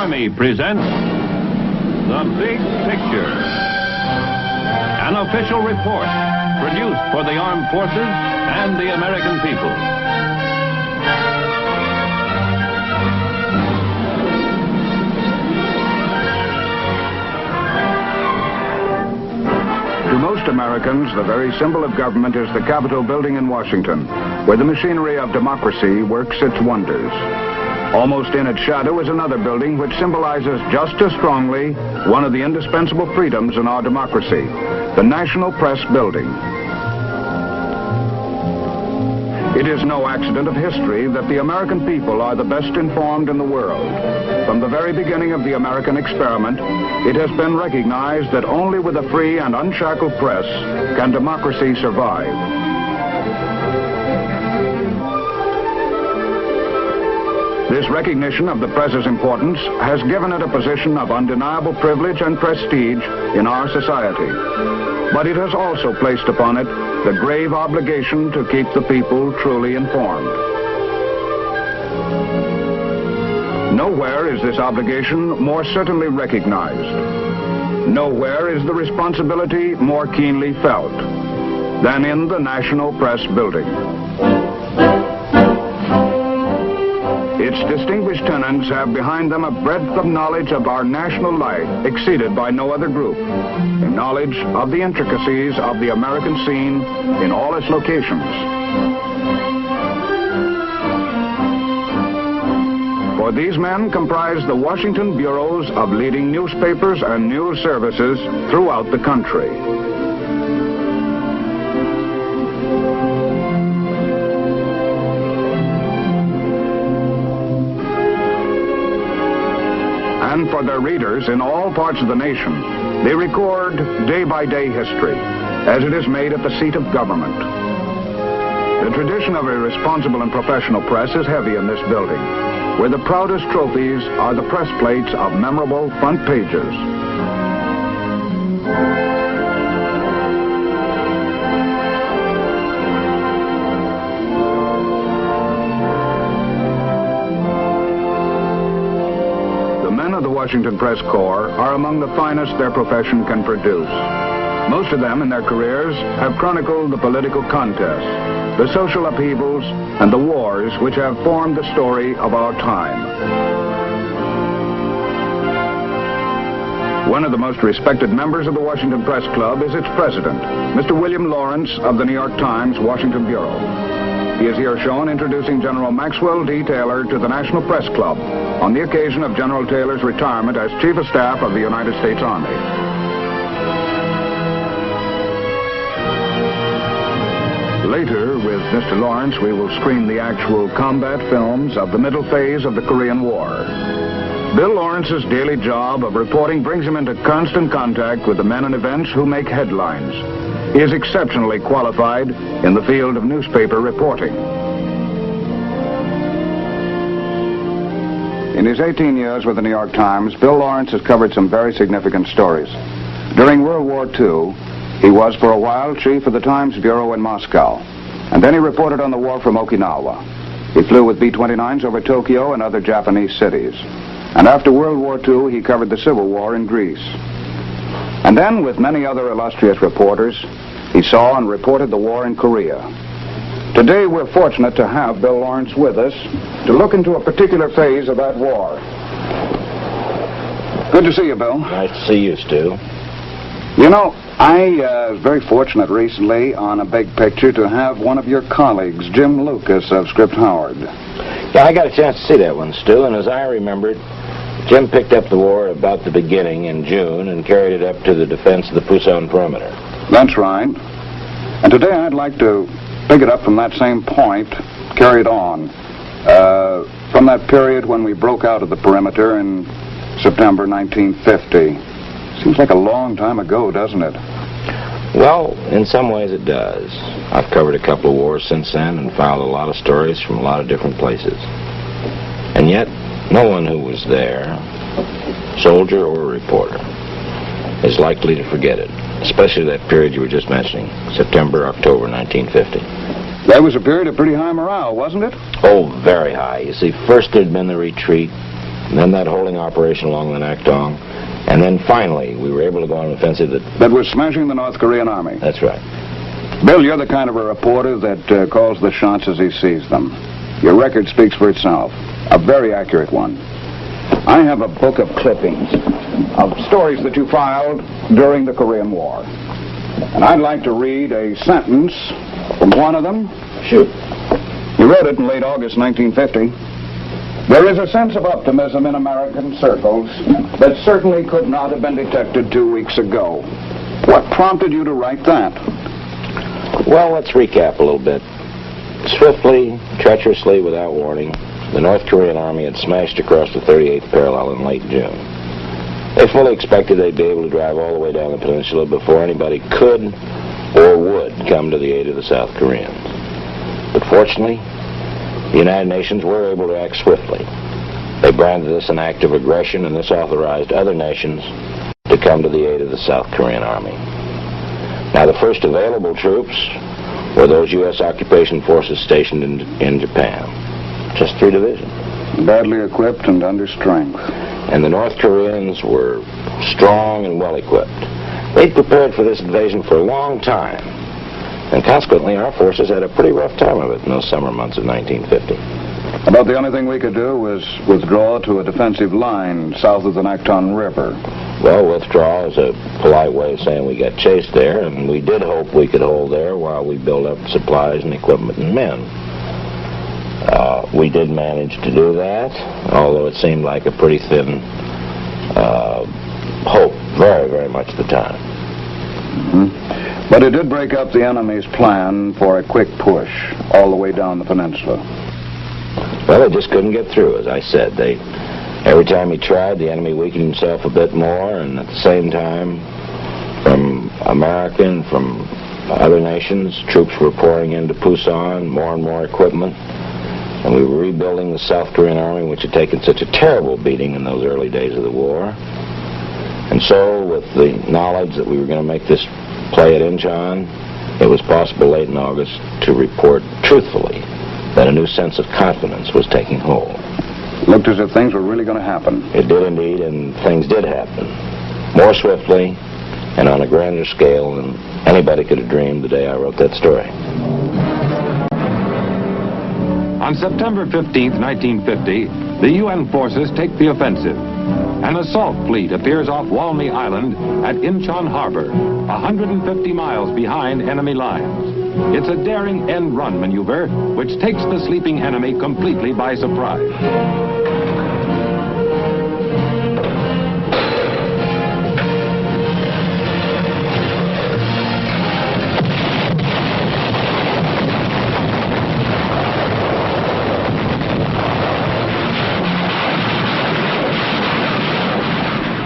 Army presents The Big Picture, an official report produced for the armed forces and the American people. To most Americans, the very symbol of government is the Capitol building in Washington, where the machinery of democracy works its wonders. Almost in its shadow is another building which symbolizes just as strongly one of the indispensable freedoms in our democracy, the National Press Building. It is no accident of history that the American people are the best informed in the world. From the very beginning of the American experiment, it has been recognized that only with a free and unshackled press can democracy survive. This recognition of the press's importance has given it a position of undeniable privilege and prestige in our society. But it has also placed upon it the grave obligation to keep the people truly informed. Nowhere is this obligation more certainly recognized. Nowhere is the responsibility more keenly felt than in the National Press Building. Its distinguished tenants have behind them a breadth of knowledge of our national life exceeded by no other group, a knowledge of the intricacies of the American scene in all its locations. For these men comprise the Washington bureaus of leading newspapers and news services throughout the country. And for their readers in all parts of the nation, they record day-by-day history as it is made at the seat of government. The tradition of a responsible and professional press is heavy in this building, where the proudest trophies are the press plates of memorable front pages. The men of the Washington Press Corps are among the finest their profession can produce. Most of them in their careers have chronicled the political contests, the social upheavals, and the wars which have formed the story of our time. One of the most respected members of the Washington Press Club is its president, Mr. William Lawrence of the New York Times Washington Bureau. He is here shown introducing General Maxwell D. Taylor to the National Press Club on the occasion of General Taylor's retirement as Chief of Staff of the United States Army. Later, with Mr. Lawrence, we will screen the actual combat films of the middle phase of the Korean War. Bill Lawrence's daily job of reporting brings him into constant contact with the men and events who make headlines. He is exceptionally qualified in the field of newspaper reporting. In his 18 years with the New York Times, Bill Lawrence has covered some very significant stories. During World War II, he was for a while chief of the Times Bureau in Moscow, and then he reported on the war from Okinawa. He flew with B-29s over Tokyo and other Japanese cities. And after World War II, he covered the Civil War in Greece. And then, with many other illustrious reporters, he saw and reported the war in Korea. Today, we're fortunate to have Bill Lawrence with us to look into a particular phase of that war. Good to see you, Bill. Nice to see you, Stu. You know, I was very fortunate recently on a big picture to have one of your colleagues, Jim Lucas of Script Howard. Yeah, I got a chance to see that one, Stu, and as I remembered, Jim picked up the war about the beginning in June and carried it up to the defense of the Pusan perimeter. That's right. And today I'd like to pick it up from that same point, carry it on, from that period when we broke out of the perimeter in September 1950. Seems like a long time ago, doesn't it? Well, in some ways it does. I've covered a couple of wars since then and filed a lot of stories from a lot of different places. And yet, no one who was there, soldier or reporter, is likely to forget it, especially that period you were just mentioning, September, October 1950. That was a period of pretty high morale, wasn't it? Oh, very high. You see, first there'd been the retreat, and then that holding operation along the Nakdong, and then finally we were able to go on an offensive That was smashing the North Korean army. That's right. Bill, you're the kind of a reporter that calls the shots as he sees them. Your record speaks for itself. A very accurate one. I have a book of clippings of stories that you filed during the Korean War. And I'd like to read a sentence from one of them. Shoot. You wrote it in late August 1950. There is a sense of optimism in American circles that certainly could not have been detected 2 weeks ago. What prompted you to write that? Well, let's recap a little bit. Swiftly, treacherously, without warning, the North Korean army had smashed across the 38th parallel in late June. They fully expected they'd be able to drive all the way down the peninsula before anybody could or would come to the aid of the South Koreans. But fortunately, the United Nations were able to act swiftly. They branded this an act of aggression, and this authorized other nations to come to the aid of the South Korean army. Now, the first available troops were those U.S. occupation forces stationed in Japan. Just 3 divisions. Badly equipped and under strength. And the North Koreans were strong and well-equipped. They'd prepared for this invasion for a long time. And consequently, our forces had a pretty rough time of it in those summer months of 1950. About the only thing we could do was withdraw to a defensive line south of the Nakdong River. Well, withdrawal is a polite way of saying we got chased there, and we did hope we could hold there while we built up supplies and equipment and men. We did manage to do that, although it seemed like a pretty thin hope very, very much at the time. Mm-hmm. But it did break up the enemy's plan for a quick push all the way down the peninsula. Well, they just couldn't get through, as I said. Every time he tried, the enemy weakened himself a bit more, and at the same time, from America and from other nations, troops were pouring into Pusan, more and more equipment, and we were rebuilding the South Korean army, which had taken such a terrible beating in those early days of the war. And so, with the knowledge that we were going to make this play at Incheon, it was possible late in August to report truthfully that a new sense of confidence was taking hold. Looked as if things were really going to happen. It did indeed, and things did happen. More swiftly and on a grander scale than anybody could have dreamed the day I wrote that story. On September 15th, 1950, the UN forces take the offensive. An assault fleet appears off Walney Island at Incheon Harbor, 150 miles behind enemy lines. It's a daring end-run maneuver which takes the sleeping enemy completely by surprise.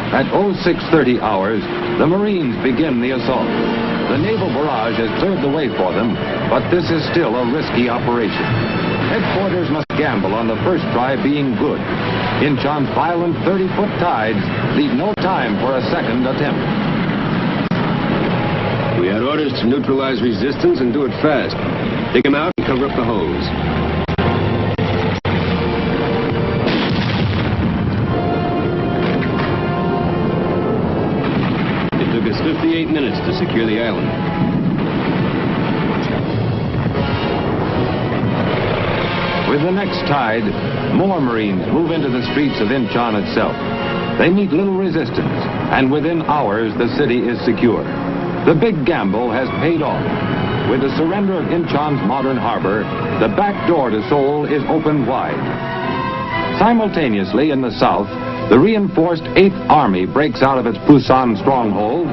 At 0630 hours, the Marines begin the assault. The naval barrage has cleared the way for them, but this is still a risky operation. Headquarters must gamble on the first try being good. Incheon's violent 30-foot tides leave no time for a second attempt. We had orders to neutralize resistance and do it fast. Dig them out and cover up the holes. It took us 58 minutes to secure the island. With the next tide, more Marines move into the streets of Incheon itself. They meet little resistance, and within hours the city is secure. The big gamble has paid off. With the surrender of Incheon's modern harbor, the back door to Seoul is opened wide. Simultaneously in the south, the reinforced 8th Army breaks out of its Pusan stronghold,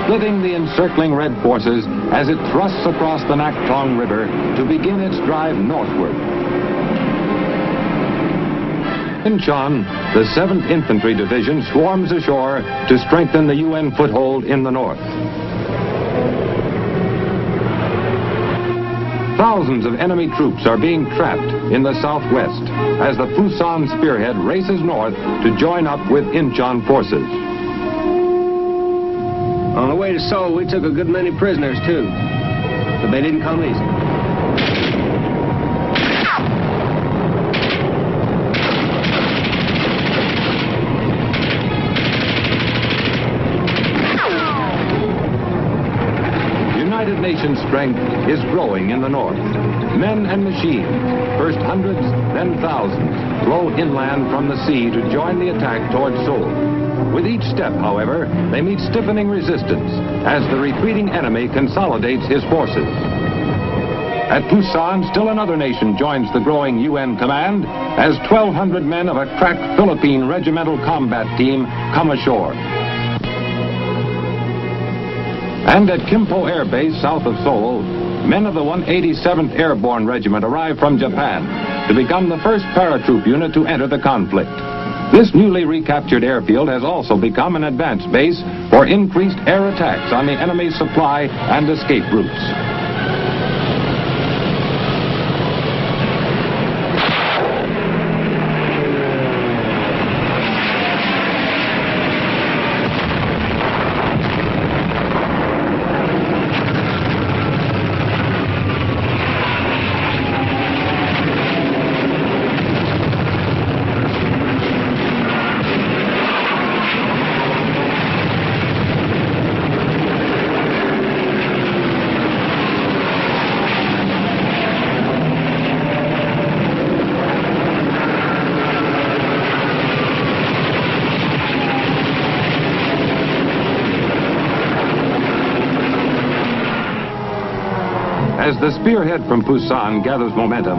splitting the encircling Red forces as it thrusts across the Nakdong River to begin its drive northward. Incheon, the 7th Infantry Division swarms ashore to strengthen the UN foothold in the north. Thousands of enemy troops are being trapped in the southwest as the Pusan spearhead races north to join up with Incheon forces. On the way to Seoul, we took a good many prisoners, too. But they didn't come easy. United Nations strength is growing in the north. Men and machines, first hundreds, then thousands, flow inland from the sea to join the attack toward Seoul. With each step, however, they meet stiffening resistance as the retreating enemy consolidates his forces. At Busan, still another nation joins the growing UN command as 1,200 men of a crack Philippine regimental combat team come ashore. And at Kimpo Air Base, south of Seoul, men of the 187th Airborne Regiment arrive from Japan to become the first paratroop unit to enter the conflict. This newly recaptured airfield has also become an advanced base for increased air attacks on the enemy's supply and escape routes. As the spearhead from Busan gathers momentum,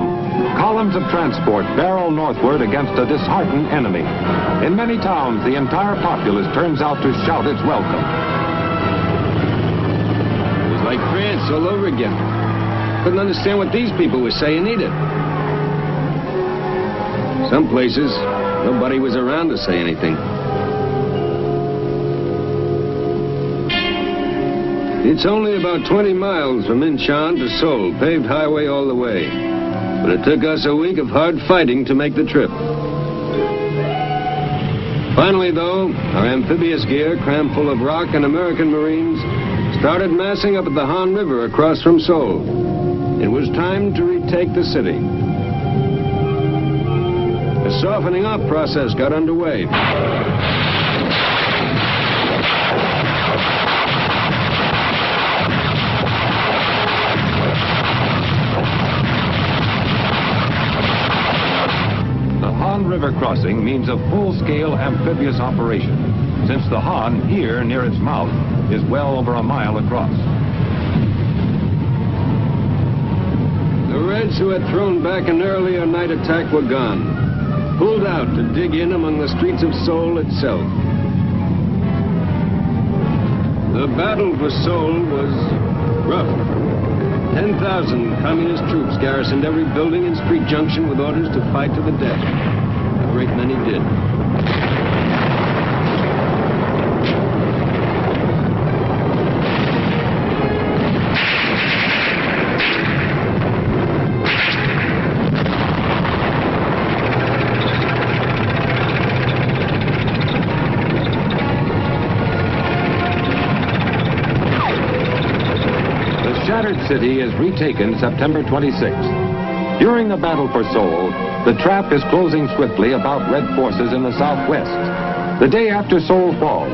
columns of transport barrel northward against a disheartened enemy. In many towns, the entire populace turns out to shout its welcome. It was like France all over again. Couldn't understand what these people were saying either. Some places, nobody was around to say anything. It's only about 20 miles from Incheon to Seoul, paved highway all the way. But it took us a week of hard fighting to make the trip. Finally, though, our amphibious gear, crammed full of rock and American Marines, started massing up at the Han River across from Seoul. It was time to retake the city. The softening up process got underway. River crossing means a full-scale amphibious operation, since the Han here near its mouth is well over a mile across. The Reds who had thrown back an earlier night attack were gone, pulled out to dig in among the streets of Seoul itself. The battle for Seoul was rough. 10,000 communist troops garrisoned every building and street junction with orders to fight to the death. A great many did. The shattered city is retaken September 26th. During the battle for Seoul, the trap is closing swiftly about Red forces in the southwest. The day after Seoul falls,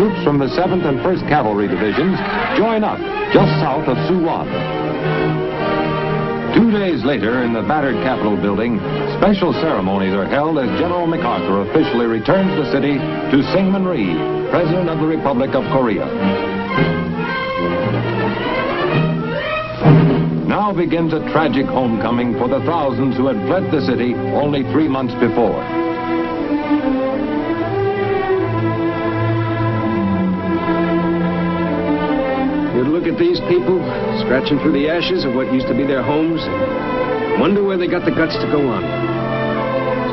troops from the 7th and 1st Cavalry Divisions join up just south of Suwon. 2 days later, in the battered Capitol building, special ceremonies are held as General MacArthur officially returns the city to Syngman Rhee, President of the Republic of Korea. Now begins a tragic homecoming for the thousands who had fled the city only 3 months before. You'd look at these people, scratching through the ashes of what used to be their homes, and wonder where they got the guts to go on.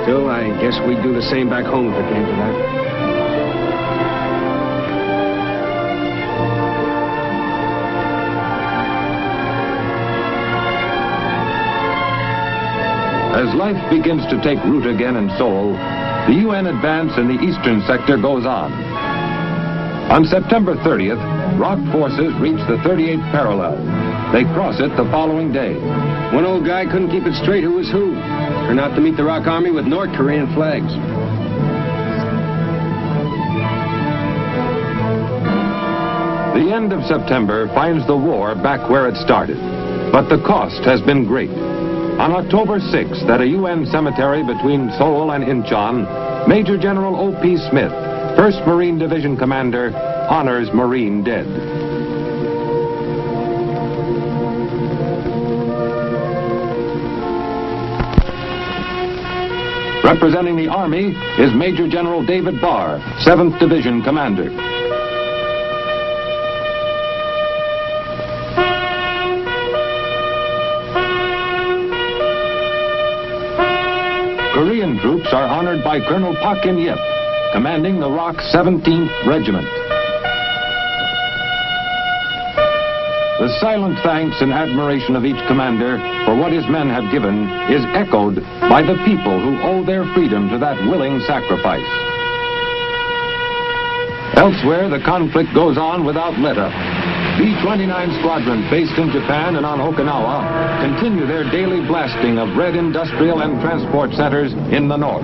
Still, I guess we'd do the same back home if it came to that. As life begins to take root again in Seoul, the UN advance in the eastern sector goes on. On September 30th, ROK forces reach the 38th parallel. They cross it the following day. One old guy couldn't keep it straight who was who. Turned out to meet the ROK Army with North Korean flags. The end of September finds the war back where it started, but the cost has been great. On October 6th, at a UN cemetery between Seoul and Incheon, Major General O.P. Smith, 1st Marine Division Commander, honors Marine dead. Representing the Army is Major General David Barr, 7th Division Commander. Korean troops are honored by Colonel Pak In-yip, commanding the ROK 17th Regiment. The silent thanks and admiration of each commander for what his men have given is echoed by the people who owe their freedom to that willing sacrifice. Elsewhere, the conflict goes on without let-up. B-29 Squadron, based in Japan and on Okinawa, continue their daily blasting of red industrial and transport centers in the north.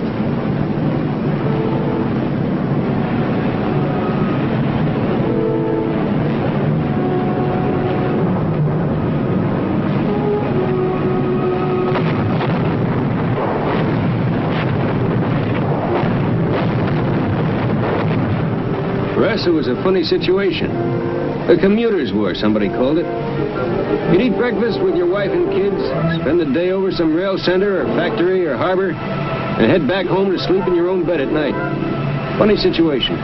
For us, it was a funny situation. A commuter's war, somebody called it. You'd eat breakfast with your wife and kids, spend the day over some rail center or factory or harbor, and head back home to sleep in your own bed at night. Funny situation.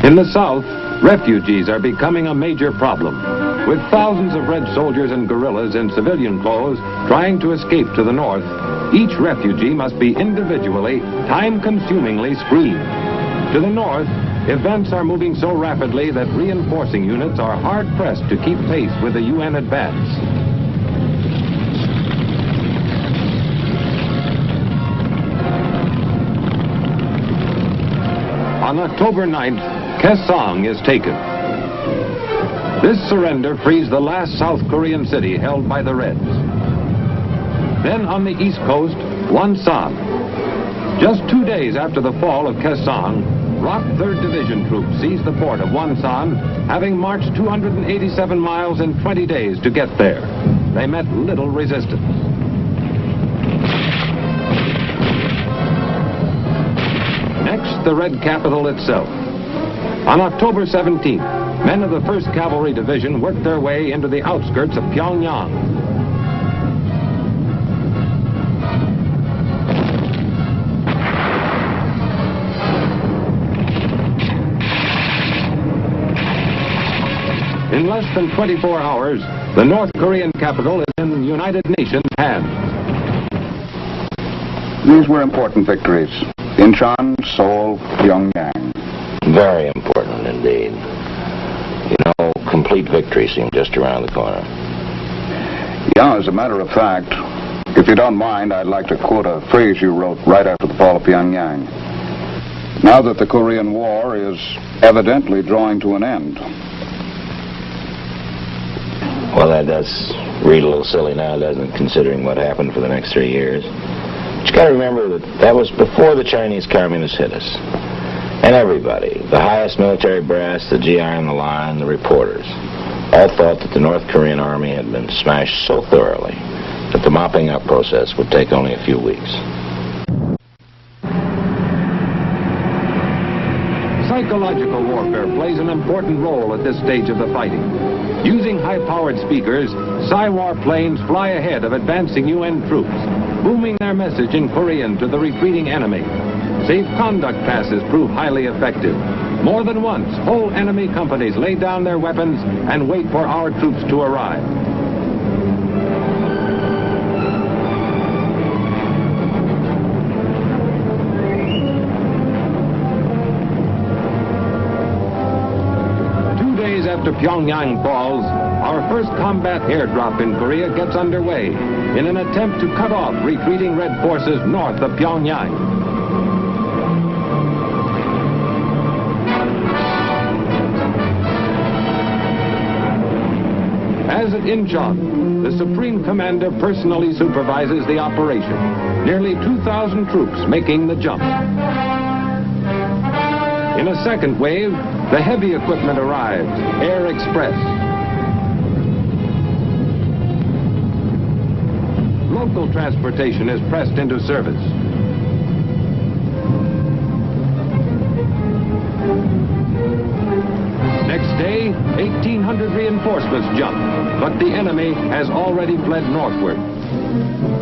In the south, refugees are becoming a major problem, with thousands of red soldiers and guerrillas in civilian clothes trying to escape to the north. Each refugee must be individually, time-consumingly screened. To the north, events are moving so rapidly that reinforcing units are hard-pressed to keep pace with the UN advance. On October 9th, Kaesong is taken. This surrender frees the last South Korean city held by the Reds. Then on the east coast, Wonsan. Just 2 days after the fall of Kaesong, ROK 3rd Division troops seized the port of Wonsan, having marched 287 miles in 20 days to get there. They met little resistance. Next, the Red capital itself. On October 17th, men of the 1st Cavalry Division worked their way into the outskirts of Pyongyang. In less than 24 hours, the North Korean capital is in the United Nations' hands. These were important victories. Incheon, Seoul, Pyongyang. Very important indeed. You know, complete victory seemed just around the corner. Yeah, as a matter of fact, if you don't mind, I'd like to quote a phrase you wrote right after the fall of Pyongyang. Now that the Korean War is evidently drawing to an end. Well, that does read a little silly now, doesn't it, considering what happened for the next 3 years. But you got to remember that was before the Chinese communists hit us. And everybody, the highest military brass, the GI on the line, the reporters, all thought that the North Korean army had been smashed so thoroughly that the mopping up process would take only a few weeks. Psychological warfare plays an important role at this stage of the fighting. Using high-powered speakers, Psy-War planes fly ahead of advancing UN troops, booming their message in Korean to the retreating enemy. Safe conduct passes prove highly effective. More than once, whole enemy companies lay down their weapons and wait for our troops to arrive. After Pyongyang falls, our first combat airdrop in Korea gets underway in an attempt to cut off retreating Red forces north of Pyongyang. As at Incheon, the Supreme Commander personally supervises the operation. Nearly 2,000 troops making the jump. In a second wave, the heavy equipment arrives, Air Express. Local transportation is pressed into service. Next day, 1,800 reinforcements jump, but the enemy has already fled northward.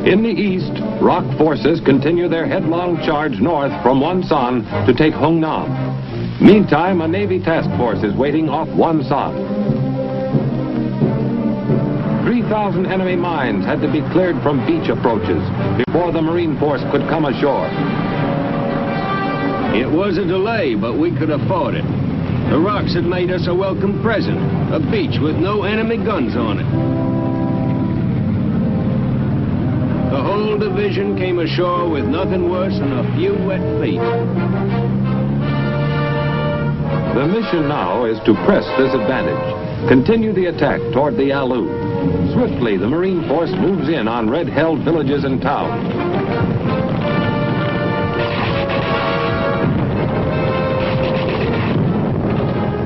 In the east, ROC forces continue their headlong charge north from Wonsan to take Hungnam. Meantime, a Navy task force is waiting off Wonsan. 3,000 enemy mines had to be cleared from beach approaches before the Marine Force could come ashore. It was a delay, but we could afford it. The rocks had made us a welcome present, a beach with no enemy guns on it. The whole division came ashore with nothing worse than a few wet feet. The mission now is to press this advantage, continue the attack toward the Yalu. Swiftly, the Marine Force moves in on red-held villages and towns.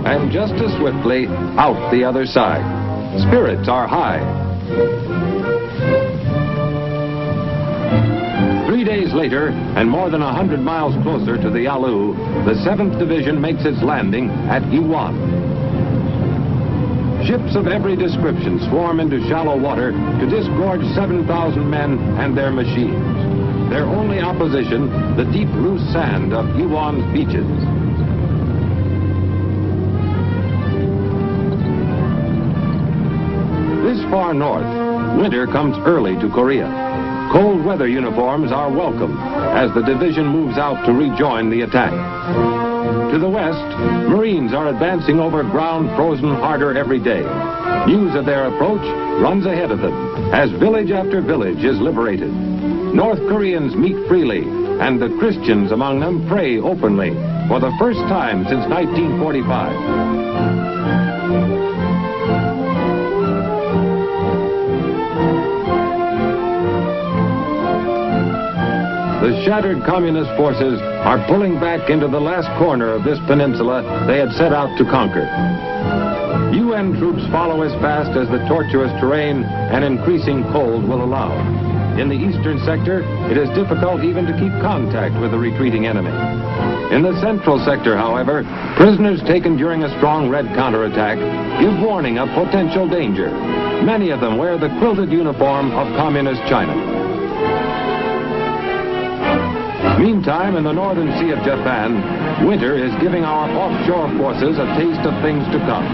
And just as swiftly, out the other side. Spirits are high. 3 days later, and more than 100 miles closer to the Yalu, the 7th Division makes its landing at Yuan. Ships of every description swarm into shallow water to disgorge 7,000 men and their machines. Their only opposition, the deep loose sand of Yuan's beaches. This far north, winter comes early to Korea. Cold weather uniforms are welcome as the division moves out to rejoin the attack. To the west, Marines are advancing over ground frozen harder every day. News of their approach runs ahead of them as village after village is liberated. North Koreans meet freely, and the Christians among them pray openly for the first time since 1945. The shattered communist forces are pulling back into the last corner of this peninsula they had set out to conquer. UN troops follow as fast as the tortuous terrain and increasing cold will allow. In the eastern sector, it is difficult even to keep contact with the retreating enemy. In the central sector, however, prisoners taken during a strong Red counterattack give warning of potential danger. Many of them wear the quilted uniform of Communist China. Meantime, in the northern sea of Japan, winter is giving our offshore forces a taste of things to come.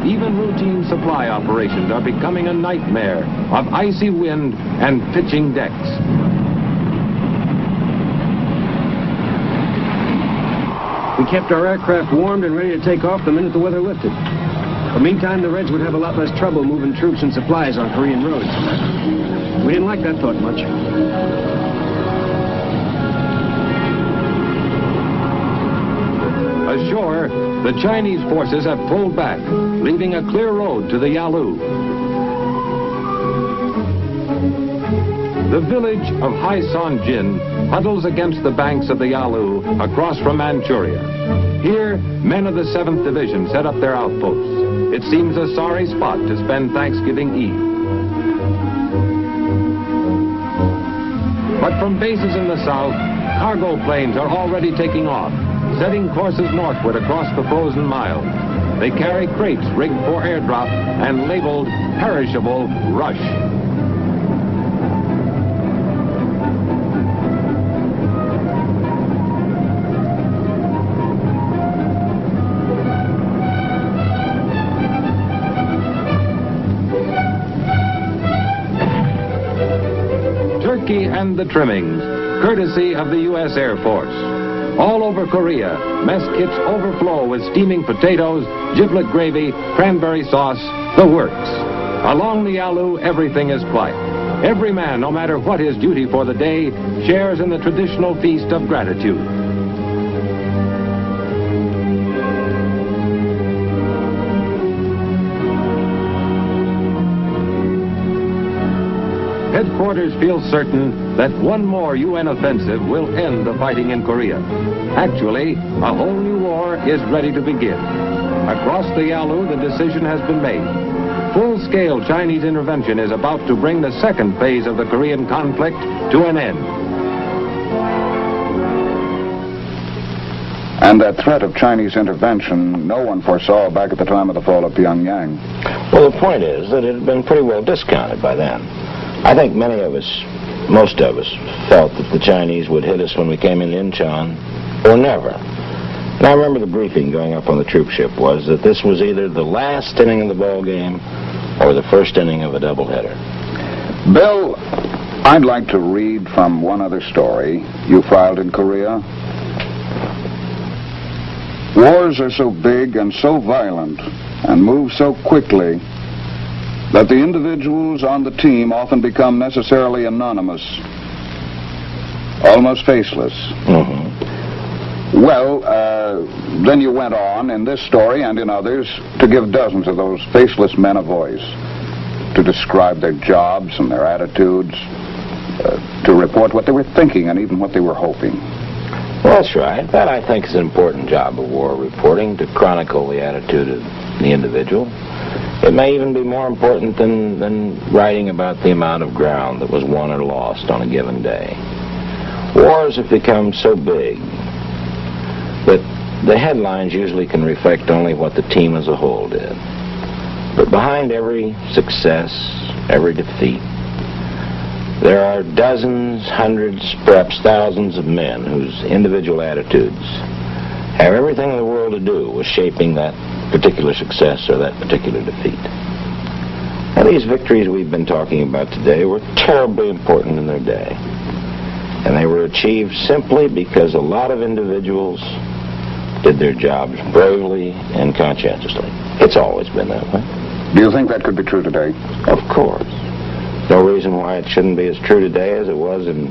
Even routine supply operations are becoming a nightmare of icy wind and pitching decks. We kept our aircraft warmed and ready to take off the minute the weather lifted. But meantime, the Reds would have a lot less trouble moving troops and supplies on Korean roads. We didn't like that thought much. Ashore, the Chinese forces have pulled back, leaving a clear road to the Yalu. The village of Haisanjin huddles against the banks of the Yalu across from Manchuria. Here, men of the 7th Division set up their outposts. It seems a sorry spot to spend Thanksgiving Eve. But from bases in the south, cargo planes are already taking off, setting courses northward across the frozen miles. They carry crates rigged for airdrop and labeled Perishable Rush. Turkey and the trimmings, courtesy of the U.S. Air Force. All over Korea, mess kits overflow with steaming potatoes, giblet gravy, cranberry sauce, the works. Along the Yalu, everything is quiet. Every man, no matter what his duty for the day, shares in the traditional feast of gratitude. headquarters feel certain that one more UN offensive will end the fighting in Korea. Actually, a whole new war is ready to begin. Across the Yalu, the decision has been made. Full-scale Chinese intervention is about to bring the second phase of the Korean conflict to an end. And that threat of Chinese intervention, no one foresaw back at the time of the fall of Pyongyang. Well, the point is that it had been pretty well discounted by then. I think many of us, most of us, felt that the Chinese would hit us when we came in Incheon, or never. And I remember the briefing going up on the troop ship was that this was either the last inning of the ball game or the first inning of a doubleheader. Bill, I'd like to read from one other story you filed in Korea. Wars are so big and so violent and move so quickly that the individuals on the team often become necessarily anonymous, almost faceless. Well, then you went on in this story and in others to give dozens of those faceless men a voice, to describe their jobs and their attitudes, to report what they were thinking and even what they were hoping. Well, that's right. That, I think, is an important job of war reporting, to chronicle the attitude of the individual. It may even be more important than writing about the amount of ground that was won or lost on a given day. Wars have become so big that the headlines usually can reflect only what the team as a whole did. But behind every success, every defeat, there are dozens, hundreds, perhaps thousands of men whose individual attitudes have everything in the world to do with shaping that particular success or that particular defeat. Now, these victories we've been talking about today were terribly important in their day. And they were achieved simply because a lot of individuals did their jobs bravely and conscientiously. It's always been that way. Do you think that could be true today? Of course. No reason why it shouldn't be as true today as it was in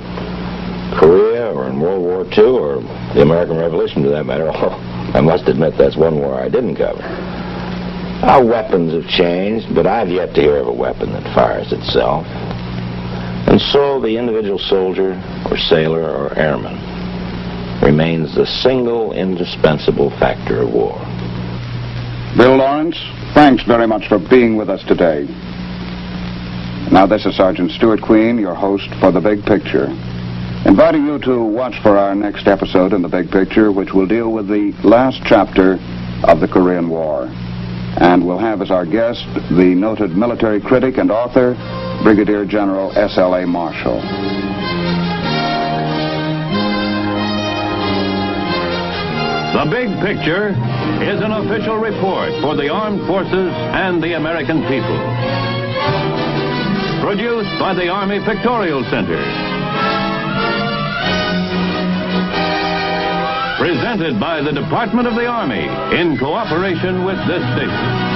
Korea or in World War II or the American Revolution, to that matter. I must admit that's one war I didn't cover. Our weapons have changed, but I've yet to hear of a weapon that fires itself. And so the individual soldier or sailor or airman remains the single indispensable factor of war. Bill Lawrence, thanks very much for being with us today. Now, this is Sergeant Stuart Queen, your host for The Big Picture, inviting you to watch for our next episode in The Big Picture, which will deal with the last chapter of the Korean War. And we'll have as our guest the noted military critic and author, Brigadier General S.L.A. Marshall. The Big Picture is an official report for the armed forces and the American people. Produced by the Army Pictorial Center. Presented by the Department of the Army in cooperation with this station.